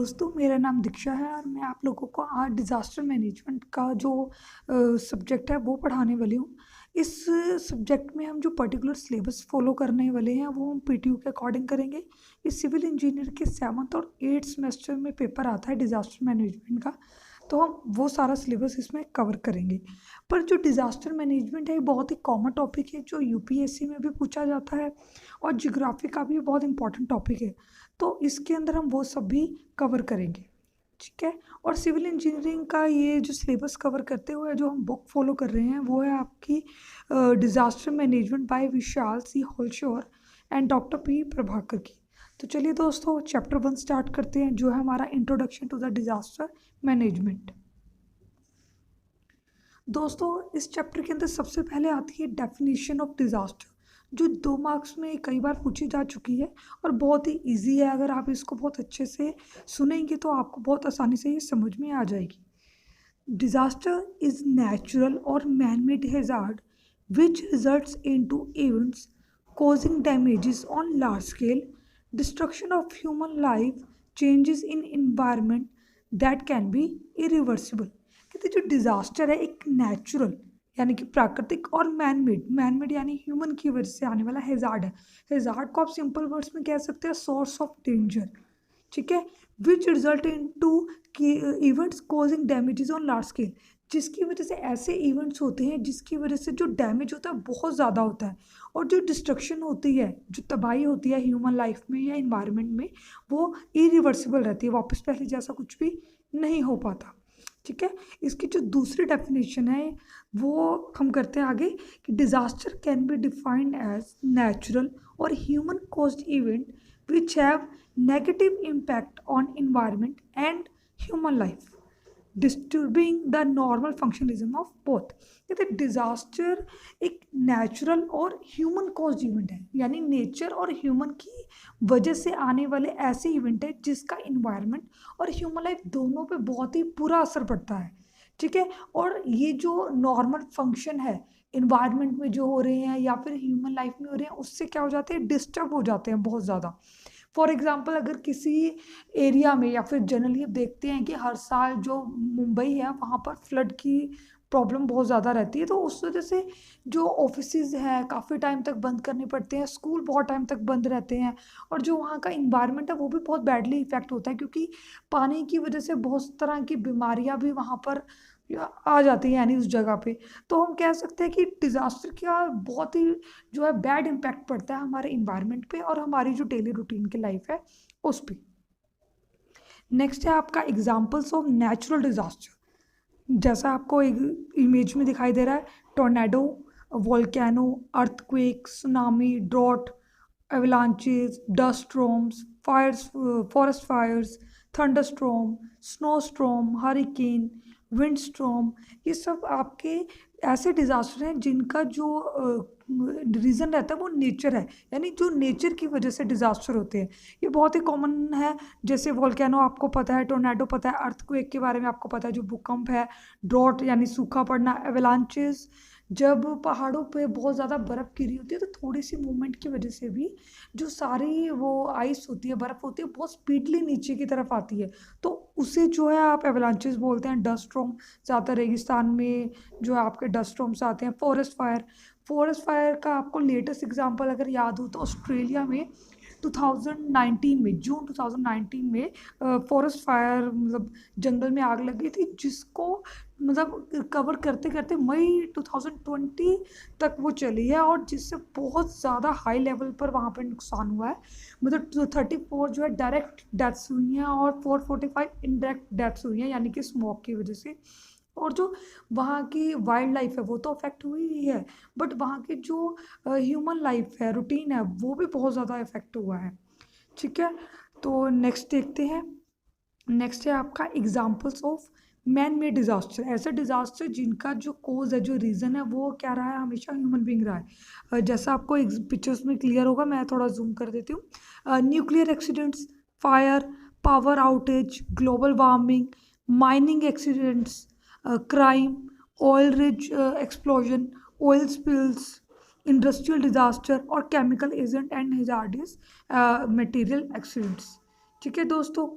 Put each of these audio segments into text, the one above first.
दोस्तों, मेरा नाम दीक्षा है और मैं आप लोगों को आज डिज़ास्टर मैनेजमेंट का जो सब्जेक्ट है वो पढ़ाने वाली हूँ। इस सब्जेक्ट में हम जो पर्टिकुलर सिलेबस फॉलो करने वाले हैं वो हम पीटीयू के अकॉर्डिंग करेंगे। इस सिविल इंजीनियर के 7th और 8th सेमेस्टर में पेपर आता है डिज़ास्टर मैनेजमेंट का, तो हम वो सारा सिलेबस इसमें कवर करेंगे। पर जो डिज़ास्टर मैनेजमेंट है, ये बहुत ही कॉमन टॉपिक है जो यूपीएससी में भी पूछा जाता है और ज्योग्राफी का भी बहुत इंपॉर्टेंट टॉपिक है। तो इसके अंदर हम वो सब भी कवर करेंगे, ठीक है। और सिविल इंजीनियरिंग का ये जो सिलेबस कवर करते हुए जो हम बुक फॉलो कर रहे हैं वो है आपकी disaster management by Vishal C होलशोर एंड डॉक्टर पी प्रभाकर की। तो चलिए दोस्तों, चैप्टर 1 स्टार्ट करते हैं जो है हमारा introduction to the disaster management. दोस्तों, इस चैप्टर के अंदर सबसे पहले आती है डेफिनेशन ऑफ डिज़ास्टर, जो 2 मार्क्स में कई बार पूछी जा चुकी है और बहुत ही इजी है। अगर आप इसको बहुत अच्छे से सुनेंगे तो आपको बहुत आसानी से ये समझ में आ जाएगी। डिज़ास्टर इज नेचुरल और man-made hazard which results into events causing damages on large scale, destruction of human life, changes in environment that can be irreversible। कहते जो डिज़ास्टर है एक नेचुरल यानी कि प्राकृतिक और मैन मेड यानी ह्यूमन की वजह से आने वाला हैज़ार्ड है। हैज़ार्ड को आप सिंपल वर्ड्स में कह सकते हैं सोर्स ऑफ डेंजर, ठीक है। Which result in two events causing damages on large scale, जिसकी वजह से ऐसे इवेंट्स होते हैं जिसकी वजह से जो डैमेज होता है बहुत ज़्यादा होता है और जो डिस्ट्रक्शन होती है, जो तबाही होती है ह्यूमन लाइफ में या इन्वायरमेंट में, वो इरिवर्सिबल रहती है, वापस पहले जैसा कुछ भी नहीं हो पाता, ठीक है। इसकी जो दूसरी डेफिनेशन है वो हम करते हैं आगे कि disaster can be defined as natural और human caused event which have negative impact on environment and human life, disturbing the normal functionalism of both। कहते डिज़ास्टर एक नेचुरल और ह्यूमन कॉज इवेंट है, यानी नेचर और ह्यूमन की वजह से आने वाले ऐसे इवेंट है जिसका इन्वायरमेंट और ह्यूमन लाइफ दोनों पे बहुत ही बुरा असर पड़ता है, ठीक है। और ये जो नॉर्मल फंक्शन है इन्वायरमेंट में जो हो रहे हैं या फिर ह्यूमन लाइफ में हो रहे हैं, उससे क्या हो जाते हैं, डिस्टर्ब हो जाते हैं बहुत ज़्यादा। फॉर एग्जांपल, अगर किसी एरिया में या फिर जनरली अब देखते हैं कि हर साल जो मुंबई है वहाँ पर फ्लड की प्रॉब्लम बहुत ज़्यादा रहती है, तो उस वजह से जो ऑफिसेज हैं काफ़ी टाइम तक बंद करने पड़ते हैं, स्कूल बहुत टाइम तक बंद रहते हैं और जो वहाँ का इन्वायरमेंट है वो भी बहुत बैडली इफ़ेक्ट होता है, क्योंकि पानी की वजह से बहुत तरह की बीमारियाँ भी वहाँ पर आ जाती है यानी उस जगह पे। तो हम कह सकते हैं कि डिज़ास्टर का बहुत ही जो है बैड इम्पैक्ट पड़ता है हमारे इन्वायरमेंट पे और हमारी जो डेली रूटीन की लाइफ है उस पर। नेक्स्ट है आपका एग्जाम्पल्स ऑफ नेचुरल डिज़ास्टर। जैसा आपको एक इमेज में दिखाई दे रहा है, tornado, volcano, earthquake, tsunami, drought, avalanches, dust storms, fires, forest fires, thunderstorm, snow storm, hurricane, wind storm, ये सब आपके ऐसे डिज़ास्टर हैं जिनका जो रीज़न रहता है वो नेचर है, यानी जो नेचर की वजह से डिज़ास्टर होते हैं। ये बहुत ही कॉमन है, जैसे वोल्केनो आपको पता है, टोर्नेडो पता है, अर्थक्वेक के बारे में आपको पता है जो भूकंप है, ड्रॉट यानी सूखा पड़ना, एवलांचेस जब पहाड़ों पे बहुत ज़्यादा बर्फ़ गिरी होती है तो थोड़ी सी मूवमेंट की वजह से भी जो सारी वो आइस होती है, बर्फ़ होती है, बहुत स्पीडली नीचे की तरफ आती है, तो उसे जो है आप एवलांचेस बोलते हैं। डस्ट स्टॉर्म, ज़्यादातर रेगिस्तान में जो आपके डस्ट स्टॉर्म्स आते हैं। फॉरेस्ट फायर का आपको लेटेस्ट एग्जांपल अगर याद हो तो ऑस्ट्रेलिया में 2019 में, जून 2019 में फॉरेस्ट फायर मतलब जंगल में आग लग गई थी, जिसको मतलब कवर करते करते मई 2020 तक वो चली है और जिससे बहुत ज़्यादा हाई लेवल पर वहाँ पर नुकसान हुआ है। मतलब 34 जो है डायरेक्ट डेथ्स हुई हैं और 445 इनडायरेक्ट डेथ्स हुई हैं, यानी कि स्मोक की वजह से। और जो वहाँ की वाइल्ड लाइफ है वो तो अफेक्ट हुई ही है, बट वहाँ की जो ह्यूमन लाइफ है, रूटीन है, वो भी बहुत ज़्यादा इफेक्ट हुआ है, ठीक है। तो नेक्स्ट देखते हैं। नेक्स्ट है आपका examples of man made disaster, ऐसे डिज़ास्टर जिनका जो कोज है, जो रीज़न है, वो क्या रहा है, हमेशा ह्यूमन बीइंग रहा है। जैसा आपको पिक्चर्स में क्लियर होगा, मैं थोड़ा जूम कर देती हूँ। Nuclear accidents, fire, power outage, global warming, mining accidents, crime, oil rig explosion, oil spills, industrial disaster और chemical agent and hazardous material accidents, ठीक है दोस्तों।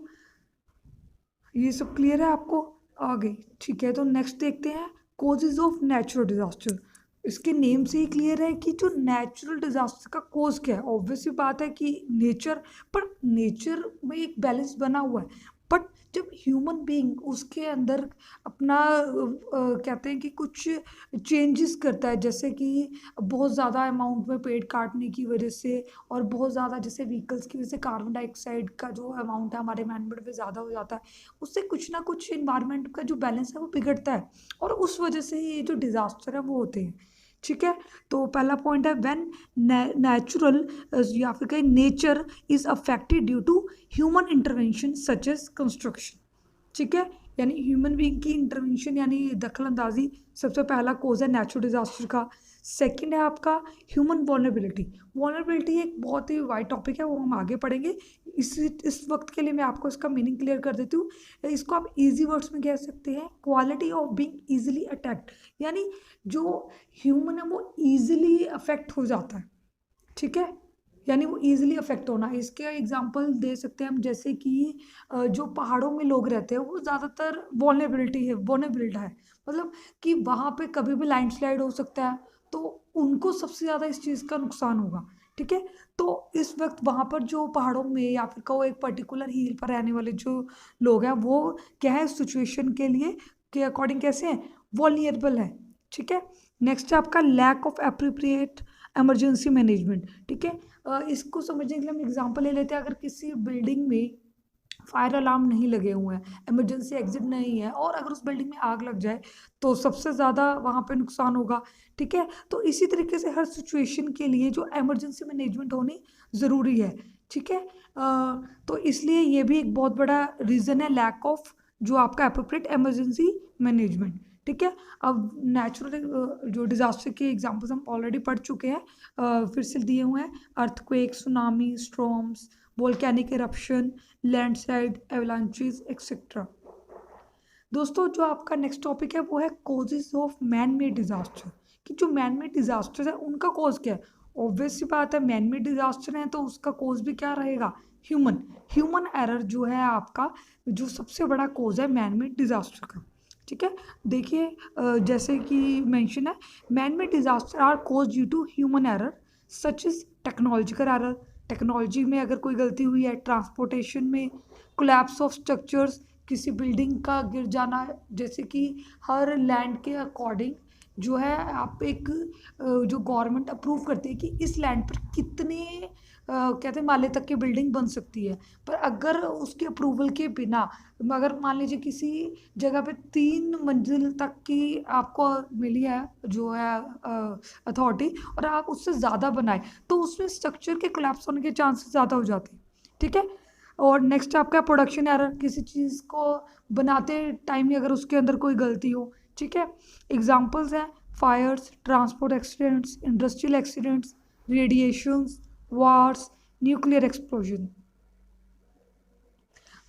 ये सब क्लियर है आपको आगे? ठीक है, तो नेक्स्ट देखते हैं कोजेज ऑफ नेचुरल डिजास्टर। इसके नेम से ही क्लियर है कि जो नेचुरल डिजास्टर का कोज क्या है। ऑब्वियसली बात है कि नेचर, पर नेचर में एक बैलेंस बना हुआ है, बट जब ह्यूमन बीइंग उसके अंदर अपना कहते हैं कि कुछ चेंजेस करता है, जैसे कि बहुत ज़्यादा अमाउंट में पेड़ काटने की वजह से, और बहुत ज़्यादा जैसे व्हीकल्स की वजह से कार्बन डाइऑक्साइड का जो अमाउंट है हमारे एनवायरनमेंट में ज़्यादा हो जाता है, उससे कुछ ना कुछ इन्वायरमेंट का जो बैलेंस है वो बिगड़ता है, और उस वजह से ये जो डिज़ास्टर है वो होते हैं। ठीक है, तो पहला पॉइंट है व्हेन नेचुरल या फिर कहीं nature is affected due to human intervention such as construction. ठीक है, यानी ह्यूमन बीइंग की इंटरवेंशन यानी दखल अंदाजी सबसे पहला कोज है नेचुरल डिजास्टर का। सेकंड है आपका ह्यूमन वल्नरेबिलिटी। वल्नरेबिलिटी एक बहुत ही वाइड टॉपिक है, वो हम आगे पढ़ेंगे। इस वक्त के लिए मैं आपको इसका मीनिंग क्लियर कर देती हूँ। इसको आप इजी वर्ड्स में कह सकते हैं quality of being easily attacked, यानी जो ह्यूमन है वो ईजिली अफेक्ट हो जाता है। ठीक है, यानी वो ईजिली अफेक्ट होना। इसके एग्जांपल दे सकते हैं हम, जैसे कि जो पहाड़ों में लोग रहते हैं वो ज़्यादातर वोनेबिलिट है, मतलब कि वहाँ पे कभी भी लैंडस्लाइड हो सकता है, तो उनको सबसे ज़्यादा इस चीज़ का नुकसान होगा। ठीक है, तो इस वक्त वहाँ पर जो पहाड़ों में या फिर कहो एक पर्टिकुलर हिल पर रहने वाले जो लोग हैं वो क्या है सिचुएशन के लिए के अकॉर्डिंग कैसे हैं, वल्नरेबल है। ठीक है, नेक्स्ट है आपका lack of appropriate emergency management. ठीक है, इसको समझने के लिए हम एग्जांपल ले लेते हैं। अगर किसी बिल्डिंग में फायर अलार्म नहीं लगे हुए हैं, इमरजेंसी एग्जिट नहीं है, और अगर उस बिल्डिंग में आग लग जाए तो सबसे ज़्यादा वहाँ पे नुकसान होगा। ठीक है, तो इसी तरीके से हर सिचुएशन के लिए जो इमरजेंसी मैनेजमेंट होनी ज़रूरी है। ठीक है, तो इसलिए ये भी एक बहुत बड़ा रीज़न है लैक ऑफ जो आपका एप्रोप्रिएट इमरजेंसी मैनेजमेंट। ठीक है, अब नेचुरल जो डिज़ास्टर के एग्जांपल्स हम ऑलरेडी पढ़ चुके हैं, फिर से दिए हुए हैं earthquake, tsunami, storms, volcanic eruption, landslide, avalanches etcetera. दोस्तों जो आपका नेक्स्ट टॉपिक है वो है causes of man made disaster, कि जो मैन मेड डिजास्टर है उनका कोज क्या है। ऑब्वियस सी बात है, मैन मेड डिजास्टर है तो उसका कोज भी क्या रहेगा, ह्यूमन एरर जो है आपका जो सबसे बड़ा कोज है मैन मेड डिजास्टर का। ठीक है, देखिए जैसे कि मेंशन है man made disaster are cause due to human error such is technological error. Technology में अगर कोई गलती हुई है, ट्रांसपोर्टेशन में, कोलैप्स ऑफ स्ट्रक्चर्स, किसी बिल्डिंग का गिर जाना, जैसे कि हर लैंड के अकॉर्डिंग जो है आप एक जो गवर्नमेंट अप्रूव करती है कि इस लैंड पर कितने कहते हैं माले तक की बिल्डिंग बन सकती है, पर अगर उसके अप्रूवल के बिना, अगर मान लीजिए किसी जगह पे 3 मंजिल तक की आपको मिली है जो है अथॉरिटी, और आप उससे ज़्यादा बनाए तो उसमें स्ट्रक्चर के कोलैप्स होने के चांसेस ज़्यादा हो जाते हैं। ठीक है, और नेक्स्ट आपका प्रोडक्शन एरर, किसी चीज़ को बनाते टाइम ही अगर उसके अंदर कोई गलती हो। ठीक है, एग्जांपल्स हैं fires, transport accidents, industrial accidents, radiations, wars, nuclear explosion.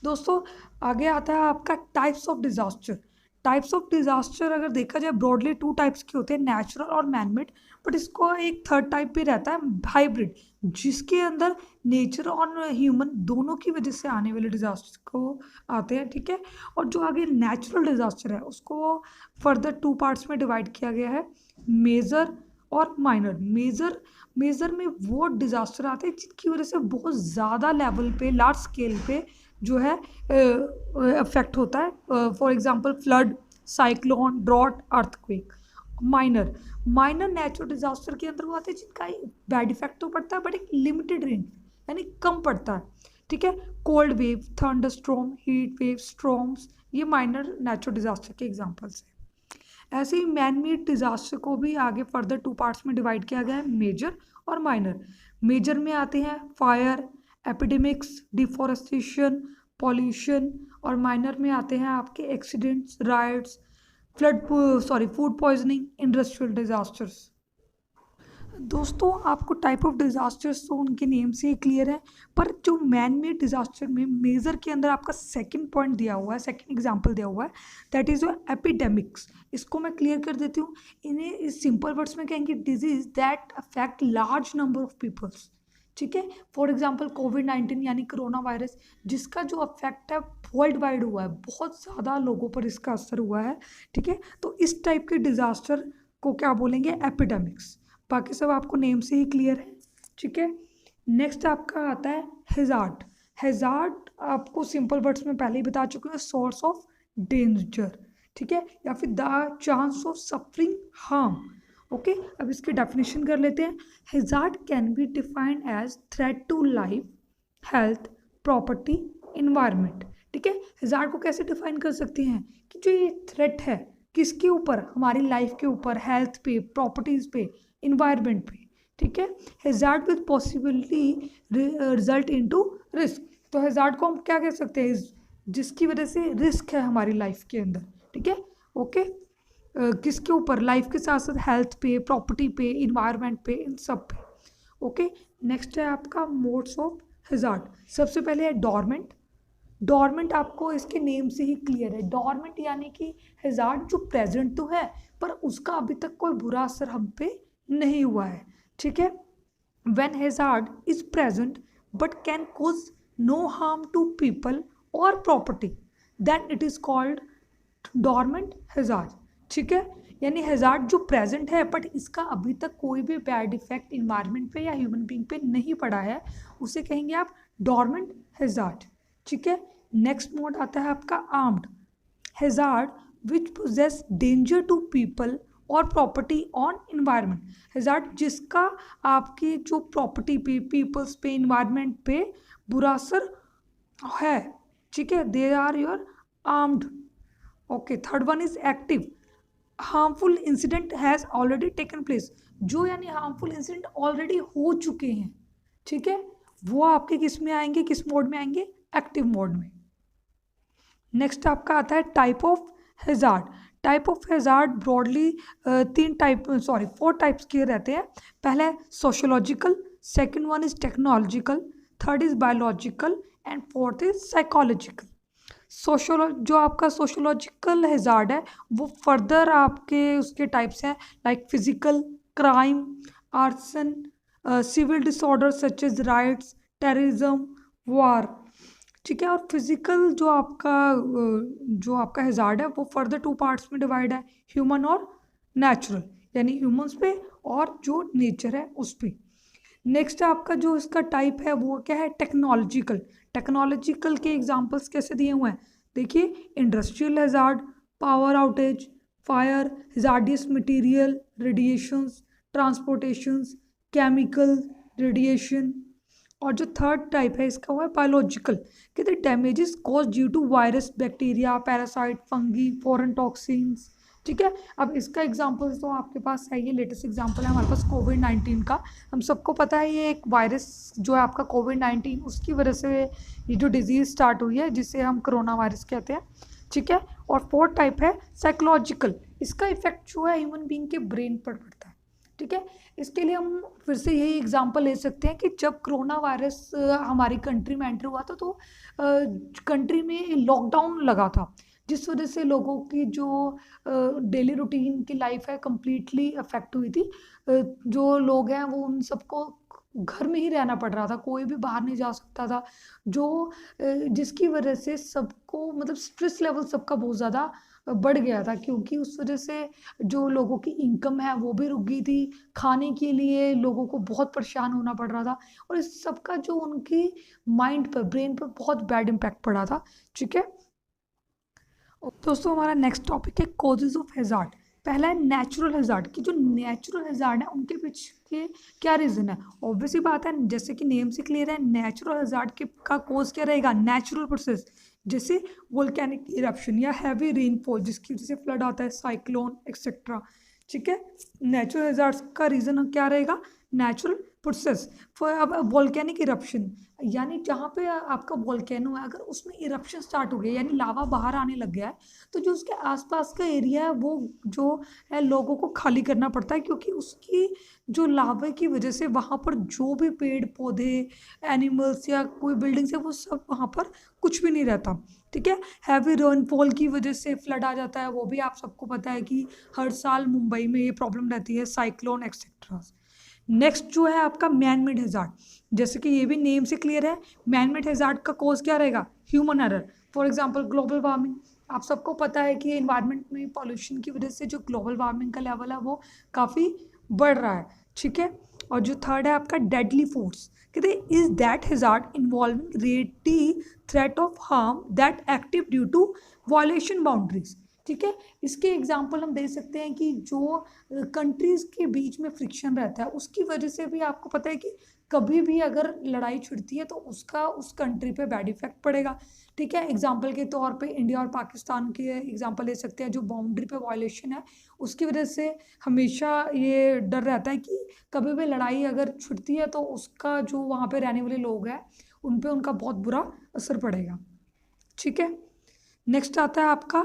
दोस्तों आगे आता है आपका types of disaster. Types of disaster अगर देखा जाए ब्रॉडली 2 टाइप्स के होते हैं, नेचुरल और मैनमेड, बट इसको एक थर्ड टाइप भी रहता है हाइब्रिड, जिसके अंदर नेचर और ह्यूमन दोनों की वजह से आने वाले डिजास्टर को आते हैं। ठीक है, और जो आगे नेचुरल डिजास्टर है उसको फर्दर 2 पार्ट्स में डिवाइड किया गया है, मेजर और माइनर। मेजर में वो डिजास्टर आते हैं जिनकी वजह से बहुत ज़्यादा लेवल पे, लार्ज स्केल पे जो है अफेक्ट होता है, for example flood, cyclone, drought, earthquake. Minor natural disaster के अंदर वो आते हैं जिनका बैड इफेक्ट तो पड़ता है बट एक लिमिटेड रेंज यानी कम पड़ता है। ठीक है, cold wave, thunder storm, heat wave, storms, ये माइनर नेचुरल डिजास्टर के एग्जाम्पल्स हैं। ऐसे ही मैन मेड डिजास्टर को भी आगे फर्दर 2 पार्ट्स में डिवाइड किया गया है, मेजर और माइनर। मेजर में आते हैं फायर, एपिडेमिक्स, डिफॉरेस्टेशन, पॉल्यूशन, और माइनर में आते हैं आपके accidents, rights, food poisoning, industrial disasters. दोस्तों आपको टाइप ऑफ डिजास्टर्स तो उनके नेम से ही क्लियर है, पर जो मैन मेड डिजास्टर में मेजर के अंदर आपका सेकंड पॉइंट दिया हुआ है, सेकंड एग्जांपल दिया हुआ है, दैट इज एपिडेमिक्स। इसको मैं क्लियर कर देती हूँ, इन्हें इस सिंपल वर्ड्स में कहेंगे disease that affect large number of peoples. ठीक है। फॉर एग्जांपल कोविड-19 यानी कोरोना वायरस, जिसका जो इफेक्ट है वर्ल्ड वाइड हुआ है, बहुत ज़्यादा लोगों पर इसका असर हुआ है। ठीक है, तो इस टाइप के डिज़ास्टर को क्या बोलेंगे? एपिडेमिक्स। बाकी सब आपको नेम से ही क्लियर है। ठीक है, नेक्स्ट आपका आता है हैज़ार्ड। हैज़ार्ड आपको सिंपल वर्ड्स में पहले ही बता चुके हैं, सोर्स ऑफ डेंजर। ठीक है, या फिर the chance of suffering harm. Okay, अब इसकी डेफिनेशन कर लेते हैं। Hazard can be defined as threat to life, health, property, environment. ठीक है, हैज़ार्ड को कैसे डिफाइन कर सकते हैं कि जो ये थ्रेट है किसके ऊपर? हमारी लाइफ के ऊपर, हेल्थ पे, प्रॉपर्टीज पे, इन्वायरमेंट पे। ठीक है, hazard with possibility result into risk. तो हैज़ार्ड को हम क्या कह सकते हैं? जिसकी वजह से रिस्क है हमारी लाइफ के अंदर। ठीक है, ओके, किसके ऊपर? लाइफ के साथ साथ हेल्थ पे, प्रॉपर्टी पे, इन्वायरमेंट पे, इन सब पे। ओके, नेक्स्ट है आपका मोड्स ऑफ हैज़ार्ड। सबसे पहले है डॉर्मेंट। डॉर्मेंट आपको इसके नेम से ही क्लियर है। डॉर्मेंट यानी कि हैज़ार्ड जो प्रेजेंट तो है पर उसका अभी तक कोई बुरा असर हम पे नहीं हुआ है। ठीक है, when hazard is present but can cause no harm to people और property, then it is called dormant hazard. ठीक है, यानी हैज़ार्ड जो प्रेजेंट है बट इसका अभी तक कोई भी बैड इफेक्ट इन्वायरमेंट पे या ह्यूमन बीइंग पे नहीं पड़ा है, उसे कहेंगे आप डॉर्मेंट हैज़ार्ड। ठीक है, नेक्स्ट मोड आता है आपका armed hazard which poses danger to people और प्रॉपर्टी ऑन इन्वायरमेंट। हैज़ार्ड जिसका आपकी जो प्रॉपर्टी पे, पीपल्स पे, इन्वायरमेंट पे बुरा असर है। ठीक है, they are your armed. Okay, third one is active. Harmful incident has already taken place, जो यानी हार्मफुल इंसिडेंट ऑलरेडी हो चुके हैं। ठीक है, वो आपके किस में आएंगे? किस मोड में आएंगे? एक्टिव मोड में। नेक्स्ट आपका आता है type of hazard. Type of hazard broadly four types के रहते हैं। पहला है sociological, second one is technological, third is biological and fourth is psychological. जो आपका सोशोलॉजिकल हैज़ार्ड है वो फर्दर आपके उसके टाइप्स हैं, like physical, crime, arson, civil disorder such as riots, terrorism, war. ठीक है, और फिजिकल जो आपका हैज़ार्ड है वो फर्दर टू पार्ट्स में डिवाइड है, ह्यूमन और नेचुरल, यानी ह्यूमंस पे और जो नेचर है उस पे। नेक्स्ट आपका जो इसका टाइप है वो क्या है? टेक्नोलॉजिकल। टेक्नोलॉजिकल के एग्जांपल्स कैसे दिए हुए हैं? देखिए, industrial hazard, power outage, fire, hazardous material, radiations, transportations, chemical, radiation. और जो थर्ड टाइप है इसका वो है बायोलॉजिकल। कहते हैं damages cause due to virus, bacteria, parasite, fungi, foreign toxins. ठीक है, अब इसका एग्जांपल तो आपके पास है, ये लेटेस्ट एग्जांपल है हमारे पास कोविड-19 का। हम सबको पता है ये एक वायरस जो है आपका कोविड-19, उसकी वजह से ये जो डिजीज़ स्टार्ट हुई है जिसे हम कोरोना वायरस कहते हैं। ठीक है, और फोर्थ टाइप है साइकोलॉजिकल। इसका इफेक्ट जो है ह्यूमन बीइंग के ब्रेन पर पड़ता है। ठीक है, इसके लिए हम फिर से यही एग्जांपल ले सकते हैं कि जब कोरोना वायरस हमारी कंट्री में एंटर हुआ था तो कंट्री में लॉकडाउन लगा था, जिस वजह से लोगों की जो डेली रूटीन की लाइफ है कम्प्लीटली अफेक्ट हुई थी। जो लोग हैं वो उन सबको घर में ही रहना पड़ रहा था, कोई भी बाहर नहीं जा सकता था, जिसकी वजह से सबको मतलब स्ट्रेस लेवल सबका बहुत ज़्यादा बढ़ गया था, क्योंकि उस वजह से जो लोगों की इनकम है वो भी रुक गई थी, खाने के लिए लोगों को बहुत परेशान होना पड़ रहा था, और इस सबका जो उनकी माइंड पर, ब्रेन पर बहुत बैड इम्पैक्ट पड़ा था। ठीक है दोस्तों, हमारा नेक्स्ट टॉपिक है कॉजेज ऑफ हैज़ार्ड। पहला है नेचुरल हैज़ार्ड, कि जो नेचुरल हैज़ार्ड है उनके पीछे क्या रीज़न है? ऑब्वियसली बात है, जैसे कि नेम से क्लियर है, नेचुरल हैज़ार्ड का कोज क्या रहेगा? नेचुरल प्रोसेस, जैसे वोल्केनिक इरप्शन या हैवी रेनफॉल जिसकी वजह से फ्लड आता है, साइक्लोन एक्सेट्रा। ठीक है, नेचुरल हैज़ार्ड्स का रीज़न क्या रहेगा? Natural process. फॉर अब वोल्केनिक इरप्शन, यानी जहाँ पे आपका वोल्केनो है, अगर उसमें इरप्शन स्टार्ट हो गया यानी लावा बाहर आने लग गया है, तो जो उसके आसपास का एरिया है वो जो है लोगों को खाली करना पड़ता है, क्योंकि उसकी जो लावा की वजह से वहाँ पर जो भी पेड़ पौधे, एनिमल्स या कोई बिल्डिंग्स है वो सब वहाँ पर कुछ भी नहीं रहता। ठीक है, हैवी रेनफॉल की वजह से फ्लड आ जाता है, वो भी आप सबको पता है कि हर साल मुंबई में ये प्रॉब्लम रहती है, साइक्लोन एक्सेट्रा। नेक्स्ट जो है आपका मैन मेड हैजार्ड, जैसे कि ये भी नेम से क्लियर है, मैन मेड हैजार्ड का कॉज क्या रहेगा, human error. For example global warming, आप सबको पता है कि इन्वायरमेंट में पॉल्यूशन की वजह से जो ग्लोबल वार्मिंग का लेवल है वो काफ़ी बढ़ रहा है, ठीक है। और जो थर्ड है आपका डेडली फोर्स, कहते हैं is that hazard involving ready threat of harm that active due to violation boundaries, ठीक है। इसके एग्जाम्पल हम दे सकते हैं कि जो कंट्रीज़ के बीच में फ्रिक्शन रहता है उसकी वजह से भी आपको पता है कि कभी भी अगर लड़ाई छिड़ती है तो उसका उस कंट्री पे बैड इफेक्ट पड़ेगा, ठीक है। एग्जाम्पल के तौर पे इंडिया और पाकिस्तान के एग्जाम्पल ले सकते हैं, जो बाउंड्री पे वायलेशन है उसकी वजह से हमेशा ये डर रहता है कि कभी भी लड़ाई अगर छिड़ती है तो उसका जो वहाँ पे रहने वाले लोग हैं उन पे उनका बहुत बुरा असर पड़ेगा, ठीक है। नेक्स्ट आता है आपका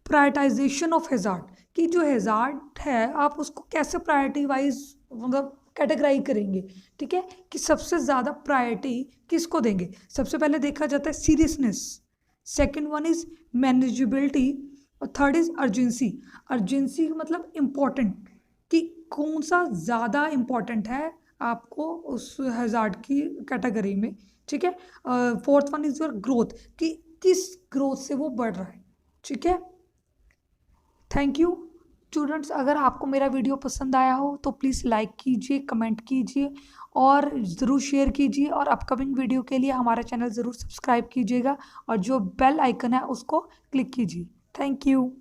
प्रायोरिटाइजेशन ऑफ हैजार्ड, कि जो हैजार्ड है आप उसको कैसे प्रायोरिटी वाइज मतलब कैटेगराइज करेंगे, ठीक है, कि सबसे ज़्यादा प्रायोरिटी किसको देंगे। सबसे पहले देखा जाता है seriousness, second one is manageability, और थर्ड इज अर्जेंसी। अर्जेंसी मतलब इम्पोर्टेंट, कि कौन सा ज़्यादा इम्पोर्टेंट है आपको उस हैजार्ड की कैटेगरी में, ठीक है। Fourth one is your growth, कि किस ग्रोथ से वो बढ़ रहा है, ठीक है। थैंक यू स्टूडेंट्स, अगर आपको मेरा वीडियो पसंद आया हो तो प्लीज़ लाइक कीजिए, कमेंट कीजिए और ज़रूर शेयर कीजिए, और अपकमिंग वीडियो के लिए हमारा चैनल ज़रूर सब्सक्राइब कीजिएगा और जो बेल आइकन है उसको क्लिक कीजिए। Thank you.